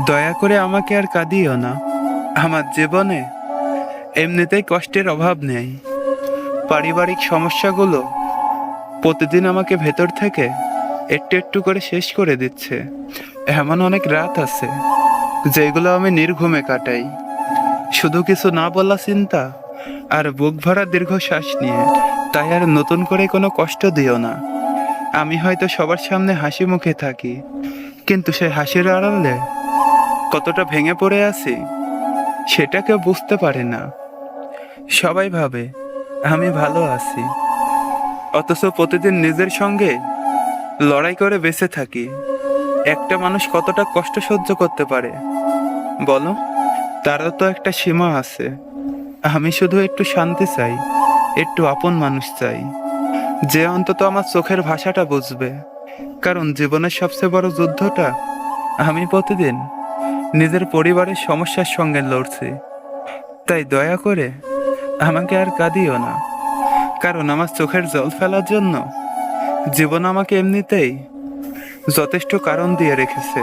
দয়া করে আমাকে আর কাঁদিও না। আমার জীবনে এমনিতেই কষ্টের অভাব নেই। পারিবারিক সমস্যাগুলো প্রতিদিন আমাকে ভেতর থেকে একটু একটু করে শেষ করে দিচ্ছে। এমন অনেক রাত আছে যেগুলো আমি নির্ঘুমে কাটাই, শুধু কিছু না বলা চিন্তা আর বুক ভরা দীর্ঘশ্বাস নিয়ে। তাই আর নতুন করে কোনো কষ্ট দিও না। আমি হয়তো সবার সামনে হাসি মুখে থাকি, কিন্তু সেই হাসির আড়ালে কতটা ভেঙে পড়ে আছি সেটা কেউ বুঝতে পারে না। সবাই ভাবে আমি ভালো আছি, অথচ প্রতিদিন নিজের সঙ্গে লড়াই করে বেঁচে থাকি। একটা মানুষ কতটা কষ্ট সহ্য করতে পারে বলো? তারও তো একটা সীমা আছে। আমি শুধু একটু শান্তি চাই, একটু আপন মানুষ চাই, যে অন্তত আমার চোখের ভাষাটা বুঝবে। কারণ জীবনের সবচেয়ে বড় যুদ্ধটা আমি প্রতিদিন নিজের পরিবারের সমস্যার সঙ্গে লড়ছি। তাই দয়া করে আমাকে আর কাঁদিও না, কারণ আমার চোখের জল ফেলার জন্য জীবন আমাকে এমনিতেই যথেষ্ট কারণ দিয়ে রেখেছে।